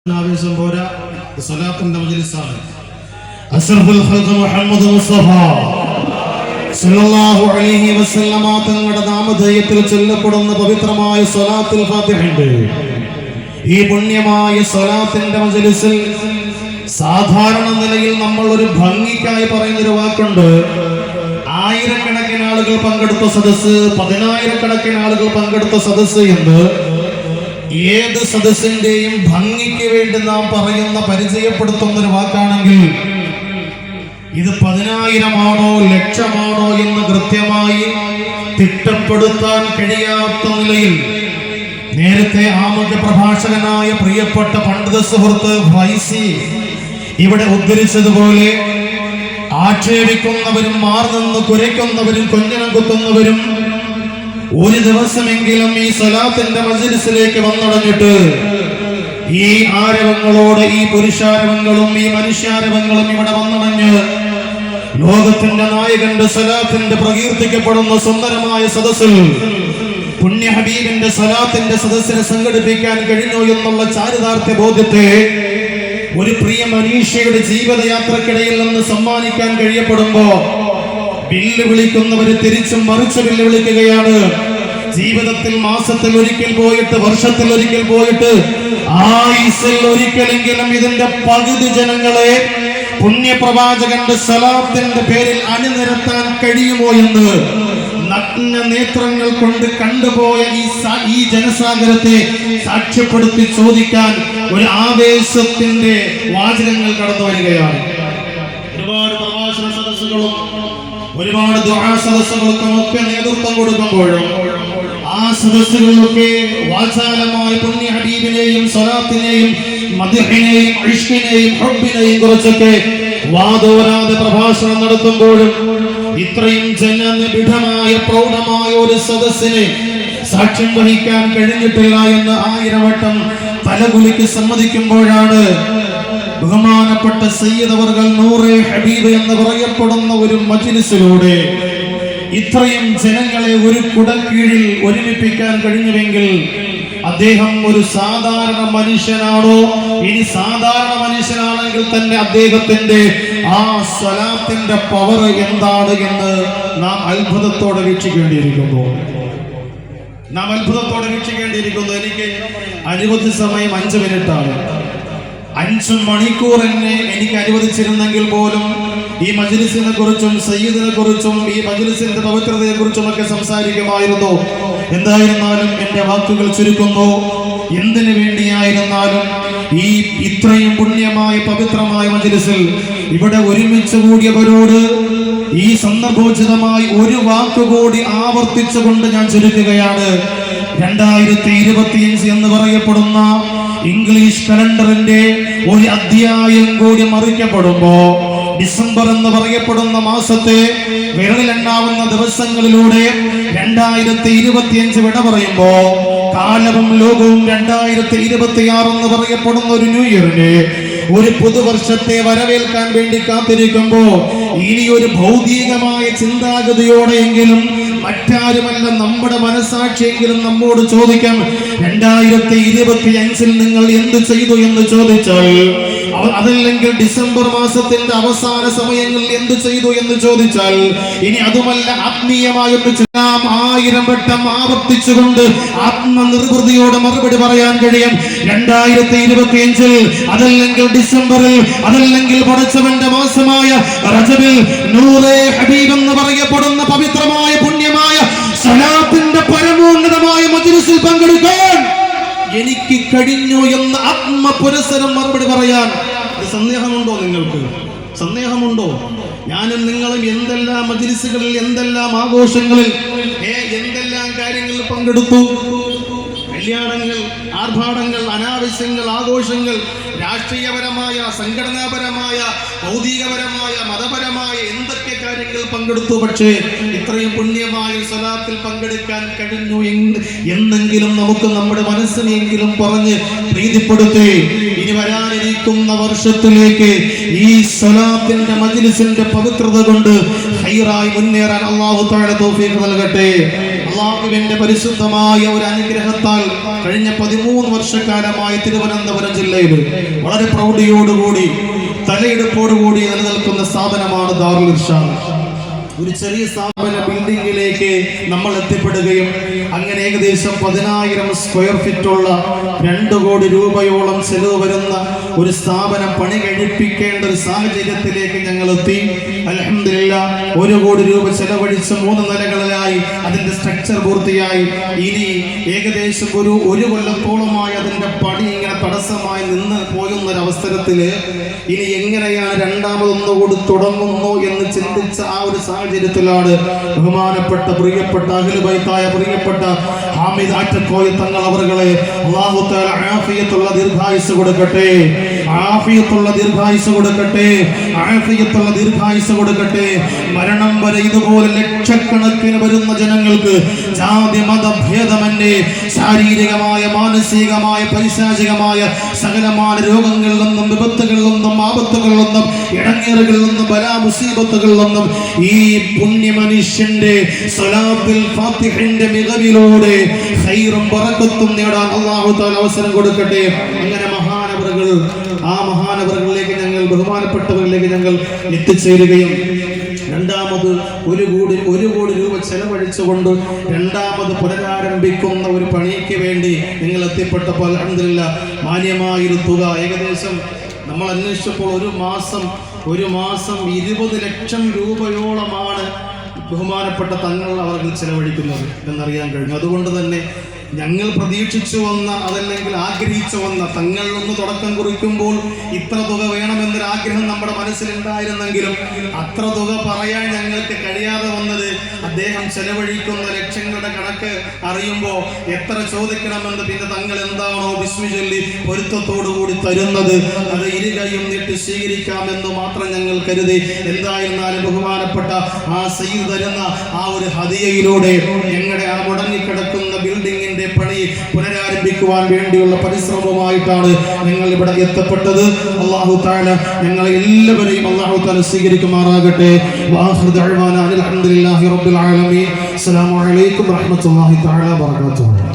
ആവേശം പോരാ, സ്വലാത്തിന്റെ മജ്‌ലിസാണ്. അഷ്റഫുൽ ഖൽഖ് മുഹമ്മദ് മുസ്തഫ സല്ലല്ലാഹു അലൈഹി വസല്ലമ തങ്ങളുടെ നാമധേയത്തിൽ ചൊല്ലപ്പെടുന്ന പവിത്രമായ സ്വലാത്തുൽ ഫാത്തിഹയുണ്ട്. ഈ പുണ്യമായ സ്വലാത്തിന്റെ മജ്‌ലിസിൽ സാധാരണ നിലയിൽ നമ്മൾ ഒരു ഭംഗിക്കായി പറയുന്നൊരു വാക്കുണ്ട്. ആയിരക്കണക്കിന് ആളുകൾ പങ്കെടുത്ത സദസ്സ്, 10,000-കണക്കിന് ആളുകൾ പങ്കെടുത്ത സദസ്സ് എന്ന് ഏത് സദസ്സിന്റെയും ഭംഗിക്ക് വേണ്ടി നാം പറയുന്ന പരിചയപ്പെടുത്തുന്ന ഒരു വാക്കാണെങ്കിൽ ഇത് 10,000-ആണോ 1,00,000-ആണോ എന്ന് കൃത്യമായി തിട്ടപ്പെടുത്താൻ കഴിയാത്ത നിലയിൽ നേരത്തെ ആമുഖ പ്രഭാഷകനായ പ്രിയപ്പെട്ട പണ്ഡിത സുഹൃത്ത് ഫൈസി ഇവിടെ ഉദ്ധരിച്ചതുപോലെ ആക്ഷേപിക്കുന്നവരും മാർനിന്ന് കുരയ്ക്കുന്നവരും കൊഞ്ഞനം കുത്തുന്നവരും ഒരു ദിവസമെങ്കിലും ഈ സ്വലാത്തിന്റെ മജ്‌ലിസിലേക്ക് വന്നടഞ്ഞിട്ട് ഈ ആരവങ്ങളോട്, ഈ പുരുഷാരവങ്ങളും ഈ മനുഷ്യാരവങ്ങളും ഇവിടെ വന്നടഞ്ഞ് ലോകത്തിന്റെ നായകന്റെ സ്വലാത്തിന്റെ പ്രകീർത്തിക്കപ്പെടുന്ന സുന്ദരമായ സദസ്സിൽ പുണ്യ ഹബീബിന്റെ സ്വലാത്തിന്റെ സദസ്സിനെ സംഘടിപ്പിക്കാൻ കഴിഞ്ഞു എന്നുള്ള ചാരിതാർത്ഥ്യ ബോധ്യത്തെ ഒരു പ്രിയ മനീഷയുടെ ജീവിതയാത്രക്കിടയിൽ നിന്ന് സമ്മാനിക്കാൻ കഴിയപ്പെടുമ്പോ വെല്ലുവിളിക്കുന്നവര് തിരിച്ചും മറിച്ച് വെല്ലുവിളിക്കുകയാണ്. ജീവിതത്തിൽ മാസത്തിൽ ഒരിക്കൽ പോയിട്ട്, വർഷത്തിൽ ഒരിക്കൽ പോയിട്ട്, ആയുസ്സിൽ ഒരിക്കലെങ്കിലും ഇതിന്റെ പകുതി ജനങ്ങളെ പുണ്യപ്രവാചകന്റെ സ്വലാത്തിന്റെ പേരിൽ അണിനിരത്താൻ കഴിയുമോ എന്ന് നഗ്ന നേത്രങ്ങൾ കൊണ്ട് കണ്ടുപോയ ഈ ജനസാഗരത്തെ സാക്ഷ്യപ്പെടുത്തി ചോദിക്കാൻ ഒരു ആവേശത്തിന്റെ വാചകങ്ങൾ കടന്നു വരികയാണ്. ഒരുപാട് പ്രഭാഷണ സദസ്സുകളും ഒരുപാട് ദുആ സദസ്സുകൾക്കും ഒക്കെ നേതൃത്വം കൊടുക്കുമ്പോഴും ആ സദസ്സുകളിലൊക്കെ വാചാലമായി പുണ്യ ഹബീബിനെയും സ്വലാത്തിനെയും മദ്ഹിനെയും ഇഷ്കിനെയും ഹുബ്ബിനെയും കുറിച്ചൊക്കെ വാദോരാതെ പ്രഭാഷണം നടത്തുമ്പോഴും ഇത്രയും ജനനിബിഡമായ പ്രൗഢമായ ഒരു സദസ്സിനെ സാക്ഷ്യം വഹിക്കാൻ കഴിഞ്ഞിട്ടില്ല എന്ന് 1000 വട്ടം തലകുലുക്കി സമ്മതിക്കുമ്പോഴാണ് ബഹുമാനപ്പെട്ട സയ്യിദ് അവർകൾ നൂറെ ഹബീബ് എന്ന് പറയപ്പെടുന്ന ഒരു മജ്‌ലിസിലൂടെ ഇത്രയും ജനങ്ങളെ ഒരു കുടക്കീഴിൽ ഒരുമിപ്പിക്കാൻ കഴിഞ്ഞുവെങ്കിൽ അദ്ദേഹം ഒരു സാധാരണ മനുഷ്യനാണോ? ഇനി സാധാരണ മനുഷ്യനാണെങ്കിൽ തന്നെ അദ്ദേഹത്തിന്റെ ആ സ്വലാത്തിന്റെ പവർ എന്താണ് എന്ന് നാം അത്ഭുതത്തോടെ വീക്ഷിക്കേണ്ടിയിരിക്കുന്നു. എനിക്ക് അനുവദിച്ച സമയം 5 മിനിറ്റാണ്. 5 മണിക്കൂർ എന്നെ എനിക്ക് അനുവദിച്ചിരുന്നെങ്കിൽ പോലും ഈ മജ്‌ലിസിനെ കുറിച്ചും സയ്യിദിനെ കുറിച്ചും ഈ മജ്‌ലിസിന്റെ പവിത്രതയെ കുറിച്ചും ഒക്കെ സംസാരിക്കുമായിരുന്നു. എന്തായിരുന്നാലും എന്റെ വാക്കുകൾ ചുരുക്കുന്നു. എന്തിനു വേണ്ടിയായിരുന്നാലും ഈ ഇത്രയും പുണ്യമായ പവിത്രമായ മജ്‌ലിസിൽ ഇവിടെ ഒരുമിച്ച് കൂടിയവരോട് ഈ സന്ദർഭോചിതമായി ഒരു വാക്കുകൂടി ആവർത്തിച്ചുകൊണ്ട് ഞാൻ ചുരുക്കുകയാണ്. 2025 എന്ന് പറയപ്പെടുന്ന ഇംഗ്ലീഷ് കലണ്ടറിന്റെ ഒരു അധ്യായം കൂടി മറിക്കപ്പെടുമ്പോ ഡിസംബർ എന്ന് പറയപ്പെടുന്ന മാസത്തെ വിരലിലെണ്ണാവുന്ന ദിവസങ്ങളിലൂടെ 2025 വിട പറയുമ്പോ കാലവും ലോകവും 2026 എന്ന് പറയപ്പെടുന്ന ഒരു ന്യൂ ഇയറിനെ, ഒരു പുതുവർഷത്തെ വരവേൽക്കാൻ വേണ്ടി കാത്തിരിക്കുമ്പോ ഇനി ഒരു ഭൗതികമായ ചിന്താഗതിയോടെയെങ്കിലും മറ്റാരുമല്ല നമ്മുടെ മനസാക്ഷിയെങ്കിലും നമ്മോട് ചോദിക്കാം, 2025 നിങ്ങൾ എന്ത് ചെയ്തു എന്ന് ചോദിച്ചാൽ, അതല്ലെങ്കിൽ ഡിസംബർ മാസത്തിന്റെ അവസാന സമയങ്ങളിൽ എന്ത് ചെയ്തു എന്ന് ചോദിച്ചാൽ, ഇനി അതുമല്ല ആത്മീയമായൊന്ന് 1000 വട്ടം ആവർത്തിച്ചുകൊണ്ട് ആത്മനിർവൃതിയോടെ മറുപടി പറയാൻ കഴിയും. 2025 അതല്ലെങ്കിൽ ഡിസംബറിൽ, അതല്ലെങ്കിൽ പടച്ചവന്റെ മാസമായ റജബിൽ നൂറെ ഹബീബ് എന്ന് പറയപ്പെടുന്ന പവിത്രമായ പുണ്യമായ സ്വലാത്തിന്റെ പരമോന്നതമായ മജ്‌ലിസിൽ പങ്കെടുക്കാൻ എനിക്ക് കഴിഞ്ഞു എന്ന് ആത്മപുരസ്സരം മറുപടി പറയാൻ സന്ദേഹമുണ്ടോ? നിങ്ങൾക്ക് സന്ദേഹമുണ്ടോ? ഞാനും നിങ്ങളും എന്തെല്ലാം മജ്‌ലിസുകളിൽ, എന്തെല്ലാം ആഘോഷങ്ങളിൽ, എന്തെല്ലാം കാര്യങ്ങളിൽ പങ്കെടുത്തു. കല്യാണങ്ങൾ, ആർഭാടങ്ങൾ, അനാവശ്യങ്ങൾ, ആഘോഷങ്ങൾ, രാഷ്ട്രീയപരമായ, സംഘടനാപരമായ, ഭൗതികപരമായ, മതപരമായ എന്തൊക്കെ കാര്യങ്ങൾ പങ്കെടുത്തു. പക്ഷേ ഇത്രയും പുണ്യമായ സ്വലാത്തിൽ പങ്കെടുക്കാൻ കഴിഞ്ഞു എന്നെങ്കിലും നമുക്ക് നമ്മുടെ മനസ്സിനെങ്കിലും പറഞ്ഞ് പ്രീതിപ്പെടുത്തി ഇനി വരാനിരിക്കുന്ന വർഷത്തിലേക്ക് ഈ സ്വലാത്തിന്റെ മജ്‌ലിസിന്റെ പവിത്രത കൊണ്ട് ഹൈറായി മുന്നേറാൻ അല്ലാഹു തആല തൗഫീഖ് നൽകട്ടെ. അള്ളാഹുവിന്റെ പരിശുദ്ധമായ ഒരു അനുഗ്രഹത്താൽ കഴിഞ്ഞ 13 വർഷക്കാലമായി തിരുവനന്തപുരം ജില്ലയിൽ വളരെ പ്രൗഢിയോടുകൂടി തലയെടുപ്പോടുകൂടി നിലനിൽക്കുന്ന സ്ഥാപനമാണ് ദാറുൽ ഇർഷാദ്. ഒരു ചെറിയ സ്ഥാപന ബിൽഡിംഗിലേക്ക് നമ്മൾ എത്തിപ്പെടുകയും അങ്ങനെ ഏകദേശം 10,000 സ്ക്വയർ ഫീറ്റുള്ള 2 കോടി രൂപയോളം ചെലവ് വരുന്ന ഒരു സ്ഥാപനം പണി കഴിപ്പിക്കേണ്ട ഒരു സാഹചര്യത്തിലേക്ക് ഞങ്ങൾ എത്തി. അൽഹംദുലില്ലാഹ് 1 കോടി രൂപ ചെലവഴിച്ച് 3 നിലകളിലായി അതിന്റെ സ്ട്രക്ചർ പൂർത്തിയായി. ഇനി ഏകദേശം ഒരു കൊല്ലത്തോളമായി അതിന്റെ പണി ഇങ്ങനെ തടസ്സമായി നിന്ന് പോകുന്ന ഒരു അവസരത്തില് ഇനി എങ്ങനെയാണ് രണ്ടാമതൊന്നുകൂടി തുടങ്ങുന്നു എന്ന് ചിന്തിച്ച ആ ഒരു സാഹചര്യത്തിലാണ് ബഹുമാനപ്പെട്ട പ്രിയപ്പെട്ട അഹ്ലു ബൈത്തായ പ്രിയപ്പെട്ട ഹാമിദ് ആറ്റക്കോയ തങ്ങൾ അവരുകളെ അല്ലാഹു തആല ആഫിയത്തുള്ള ദീർഘായുസ്സ് കൊടുക്കട്ടെ, ആഫിയത്തുള്ള ദീർഘായുസ്സ് കൊടുക്കട്ടെ, ആഫിയത്തുള്ള ദീർഘായുസ്സ് കൊടുക്കട്ടെ. മരണം വരെ ഇതുപോലെ ലക്ഷക്കണക്കിന് വരുന്ന ജനങ്ങൾക്ക് ജാതി മത ഭേദമന്യേ ശാരീരികമായ മാനസികമായ പൈശാചികമായ സകലമായ രോഗങ്ങളിൽ നിന്നും വിപത്തുകളിൽ നിന്നും ആപത്തുകളിൽ നിന്നും ഇടങ്ങേറുകളിൽ നിന്നും ബലാ മുസീബത്തുകളിൽ നിന്നും ഈ പുണ്യ മനുഷ്യന്റെ സ്വലാത്തുൽ ഫാത്തിഹിന്റെ മികവിലൂടെ ഖൈറും ബറക്കത്തും നേടാൻ അല്ലാഹു തആല അവസരം കൊടുക്കട്ടെ. അങ്ങനെ മഹാനവറുകൾ, ആ മഹാനവറുകളിലേക്ക് ഞങ്ങൾ ബഹുമാനപ്പെട്ടവരിലേക്ക് ഞങ്ങൾ എത്തിച്ചേരുകയും രണ്ടാമത് 1 കോടി രൂപ ചെലവഴിച്ചുകൊണ്ട് രണ്ടാമത് പുനരാരംഭിക്കുന്ന ഒരു പണിക്ക് വേണ്ടി നിങ്ങൾ എത്തിപ്പെട്ടപ്പോൾ അൽഹംദുലില്ലാഹ് മാന്യമായൊരു തുക ഏകദേശം നമ്മൾ അന്വേഷിച്ചപ്പോൾ ഒരു മാസം 20 ലക്ഷം രൂപയോളമാണ് ബഹുമാനപ്പെട്ട തങ്ങൾ അവർക്ക് ചെലവഴിക്കുന്നത് എന്നറിയാൻ കഴിഞ്ഞു. അതുകൊണ്ട് തന്നെ ഞങ്ങൾ പ്രതീക്ഷിച്ചു വന്ന അതല്ലെങ്കിൽ ആഗ്രഹിച്ചു വന്ന തങ്ങൾ ഒന്ന് തുടക്കം കുറിക്കുമ്പോൾ ഇത്ര തുക വേണമെന്നൊരു ആഗ്രഹം നമ്മുടെ മനസ്സിലുണ്ടായിരുന്നെങ്കിലും അത്ര തുക പറയാൻ ഞങ്ങൾക്ക് കഴിയാതെ വന്നത് അദ്ദേഹം ചെലവഴിക്കുന്ന ലക്ഷങ്ങളുടെ കണക്ക് അറിയുമ്പോൾ എത്ര ചോദിക്കണമെന്ന് പിന്നെ തങ്ങൾ എന്താണോ ബിസ്മി ചൊല്ലി പൊരുത്തത്തോടുകൂടി തരുന്നത് അത് ഇരുകൈയും നീട്ടി സ്വീകരിക്കാമെന്ന് മാത്രം ഞങ്ങൾ കരുതി. എന്തായിരുന്നാലും ബഹുമാനപ്പെട്ട ആ സയ്യിദ് തരുന്ന ആ ഒരു ഹദിയയിലൂടെ ഞങ്ങളുടെ ആ മുടങ്ങിക്കിടക്കുന്ന ബിൽഡിങ്ങിന്റെ പണി പുനരാരംഭിക്കുവാൻ വേണ്ടിയുള്ള പരിശ്രമവുമായിട്ടാണ് ഞങ്ങൾ ഇവിടെ എത്തപ്പെട്ടത്. അല്ലാഹു തആല ഞങ്ങളെ എല്ലാവരെയും അല്ലാഹു തആല സ്വീകരിക്കുമാറാകട്ടെ. വആഖിറു ദഅ്വാനാ അൽഹംദുലില്ലാഹി റബ്ബിൽ ആലമീൻ. അസ്സലാമു അലൈക്കും വറഹ്മത്തുള്ളാഹി തആല വബറകാതുഹു.